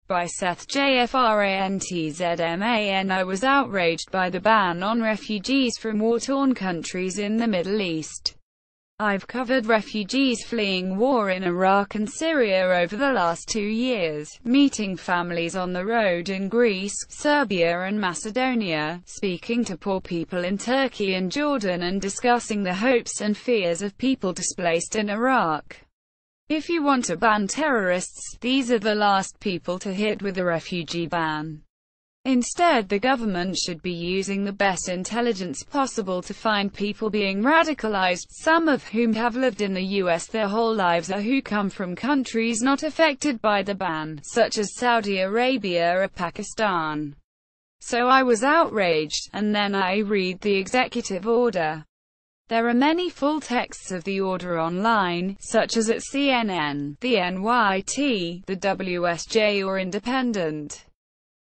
By Seth Frantz. I was outraged by the ban on refugees from war-torn countries in the Middle East. I've covered refugees fleeing war in Iraq and Syria over the last 2 years, meeting families on the road in Greece, Serbia and Macedonia, speaking to poor people in Turkey and Jordan and discussing the hopes and fears of people displaced in Iraq. If you want to ban terrorists, these are the last people to hit with a refugee ban. Instead, the government should be using the best intelligence possible to find people being radicalized, some of whom have lived in the US their whole lives or who come from countries not affected by the ban, such as Saudi Arabia or Pakistan. So I was outraged, and then I read the executive order. There are many full texts of the order online, such as at CNN, the NYT, the WSJ or Independent.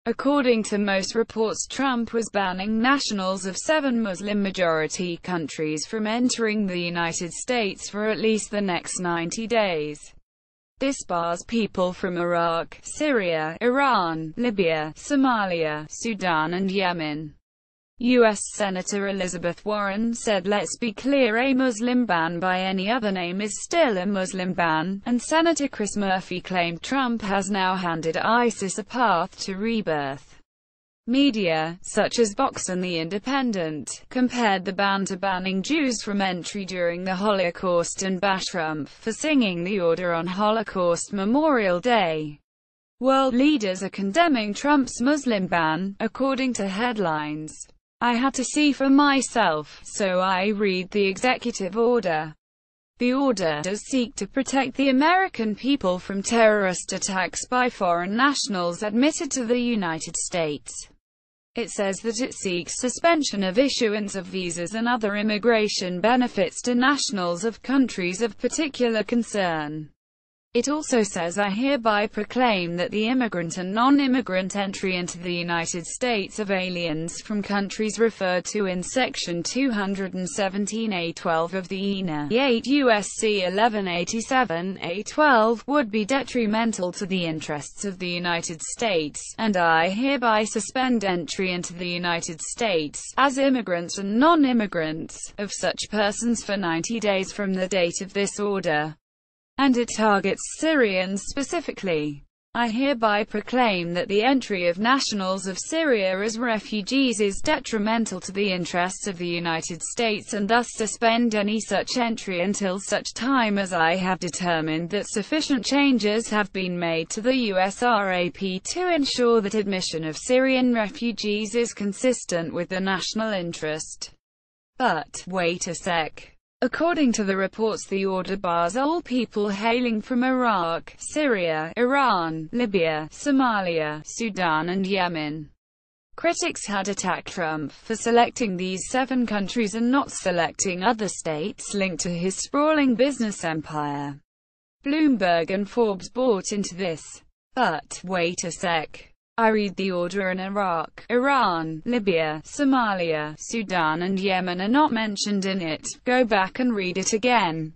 According to most reports, Trump was banning nationals of 7 Muslim-majority countries from entering the United States for at least the next 90 days. This bars people from Iraq, Syria, Iran, Libya, Somalia, Sudan and Yemen. U.S. Senator Elizabeth Warren said, "Let's be clear, a Muslim ban by any other name is still a Muslim ban," and Senator Chris Murphy claimed Trump has now handed ISIS a path to rebirth. Media, such as Vox and The Independent, compared the ban to banning Jews from entry during the Holocaust and bashed Trump for singing the order on Holocaust Memorial Day. World leaders are condemning Trump's Muslim ban, according to headlines. I had to see for myself, so I read the executive order. The order does seek to protect the American people from terrorist attacks by foreign nationals admitted to the United States. It says that it seeks suspension of issuance of visas and other immigration benefits to nationals of countries of particular concern. It also says, I hereby proclaim that the immigrant and non-immigrant entry into the United States of aliens from countries referred to in Section 217A12 of the INA 8 U.S.C. 1187A12 would be detrimental to the interests of the United States, and I hereby suspend entry into the United States, as immigrants and non-immigrants, of such persons for 90 days from the date of this order. And it targets Syrians specifically. I hereby proclaim that the entry of nationals of Syria as refugees is detrimental to the interests of the United States and thus suspend any such entry until such time as I have determined that sufficient changes have been made to the USRAP to ensure that admission of Syrian refugees is consistent with the national interest. But, wait a sec. According to the reports, the order bars all people hailing from Iraq, Syria, Iran, Libya, Somalia, Sudan and Yemen. Critics had attacked Trump for selecting these 7 countries and not selecting other states linked to his sprawling business empire. Bloomberg and Forbes bought into this. But, wait a sec. I read the order and Iraq, Iran, Libya, Somalia, Sudan and Yemen are not mentioned in it. Go back and read it again.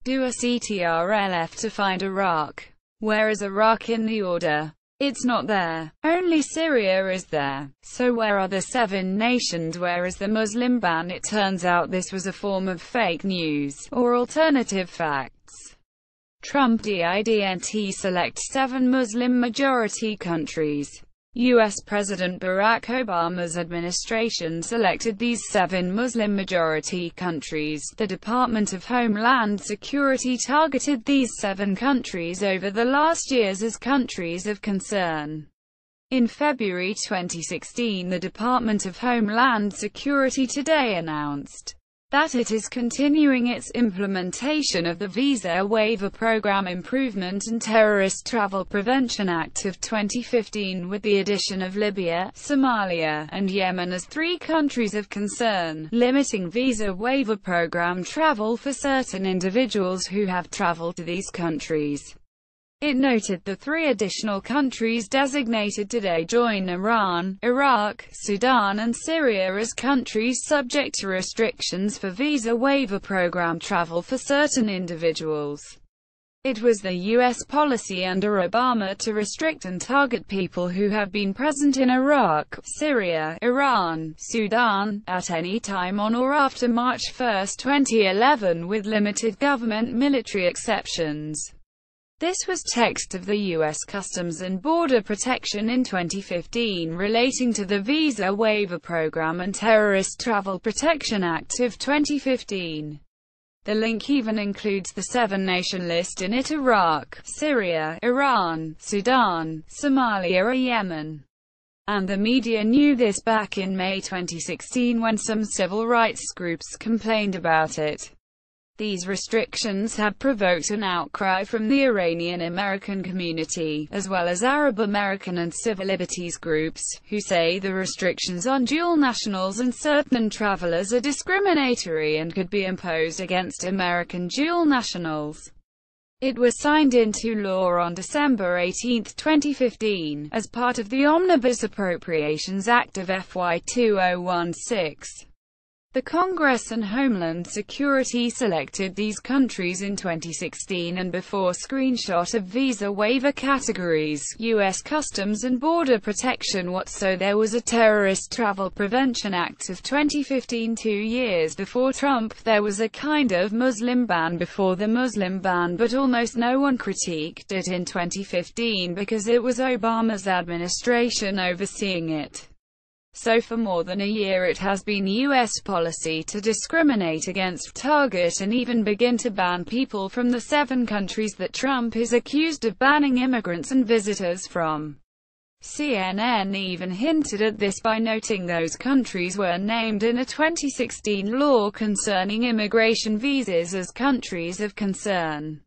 Do a CTRL-F to find Iraq. Where is Iraq in the order? It's not there. Only Syria is there. So where are the 7 nations? Where is the Muslim ban? It turns out this was a form of fake news, or alternative facts. Trump didn't select 7 Muslim-majority countries. U.S. President Barack Obama's administration selected these 7 Muslim-majority countries. The Department of Homeland Security targeted these 7 countries over the last years as countries of concern. In February 2016, the Department of Homeland Security today announced that it is continuing its implementation of the Visa Waiver Program Improvement and Terrorist Travel Prevention Act of 2015 with the addition of Libya, Somalia, and Yemen as 3 countries of concern, limiting Visa Waiver Program travel for certain individuals who have traveled to these countries. It noted the 3 additional countries designated today join Iran, Iraq, Sudan and Syria as countries subject to restrictions for visa waiver program travel for certain individuals. It was the U.S. policy under Obama to restrict and target people who have been present in Iraq, Syria, Iran, Sudan, at any time on or after March 1, 2011, with limited government military exceptions. This was text of the U.S. Customs and Border Protection in 2015 relating to the Visa Waiver Program and Terrorist Travel Protection Act of 2015. The link even includes the 7-nation list in it: Iraq, Syria, Iran, Sudan, Somalia or Yemen. And the media knew this back in May 2016 when some civil rights groups complained about it. These restrictions have provoked an outcry from the Iranian-American community, as well as Arab American and civil liberties groups, who say the restrictions on dual nationals and certain travelers are discriminatory and could be imposed against American dual nationals. It was signed into law on December 18, 2015, as part of the Omnibus Appropriations Act of FY 2016. The Congress and Homeland Security selected these countries in 2016, and before screenshot of visa waiver categories, U.S. Customs and Border Protection so there was a Terrorist Travel Prevention Act of 2015. 2 years before Trump, there was a kind of Muslim ban before the Muslim ban, but almost no one critiqued it in 2015 because it was Obama's administration overseeing it. So for more than a year it has been U.S. policy to discriminate against, target and even begin to ban people from the 7 countries that Trump is accused of banning immigrants and visitors from. CNN even hinted at this by noting those countries were named in a 2016 law concerning immigration visas as countries of concern.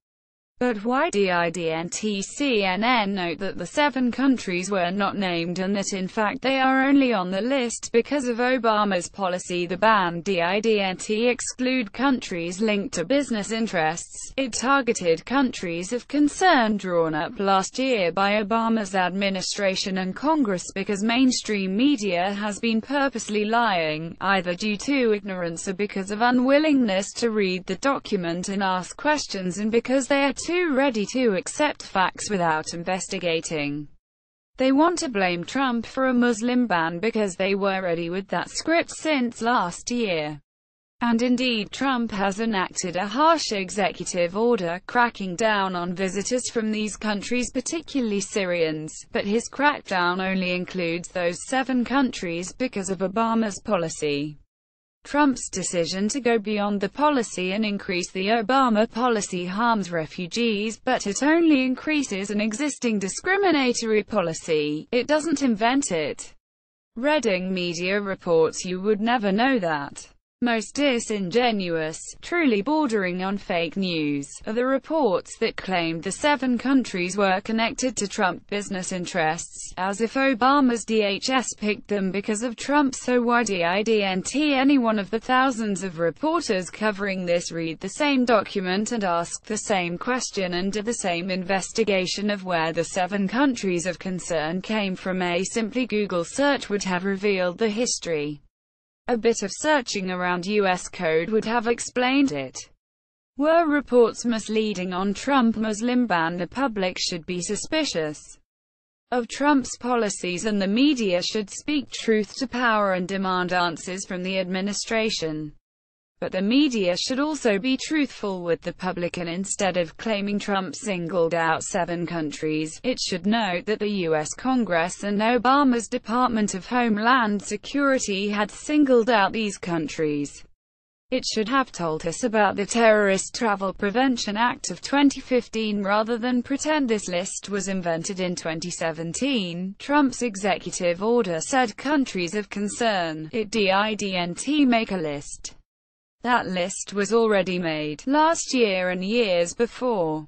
But why didn't CNN note that the 7 countries were not named and that in fact they are only on the list because of Obama's policy? The ban didn't exclude countries linked to business interests. It targeted countries of concern drawn up last year by Obama's administration and Congress because mainstream media has been purposely lying, either due to ignorance or because of unwillingness to read the document and ask questions, and because they are too ready to accept facts without investigating. They want to blame Trump for a Muslim ban because they were ready with that script since last year. And indeed, Trump has enacted a harsh executive order cracking down on visitors from these countries, particularly Syrians, but his crackdown only includes those 7 countries because of Obama's policy. Trump's decision to go beyond the policy and increase the Obama policy harms refugees, but it only increases an existing discriminatory policy. It doesn't invent it. Reading media reports, you would never know that. Most disingenuous, truly bordering on fake news, are the reports that claimed the 7 countries were connected to Trump business interests, as if Obama's DHS picked them because of Trump. So why didn't any one of the thousands of reporters covering this read the same document and ask the same question and do the same investigation of where the 7 countries of concern came from? A simply Google search would have revealed the history. A bit of searching around U.S. code would have explained it. Were reports misleading on Trump Muslim ban? The public should be suspicious of Trump's policies, and the media should speak truth to power and demand answers from the administration. But the media should also be truthful with the public, and instead of claiming Trump singled out 7 countries, it should note that the U.S. Congress and Obama's Department of Homeland Security had singled out these countries. It should have told us about the Terrorist Travel Prevention Act of 2015 rather than pretend this list was invented in 2017. Trump's executive order said countries of concern. It didn't make a list. That list was already made last year and years before.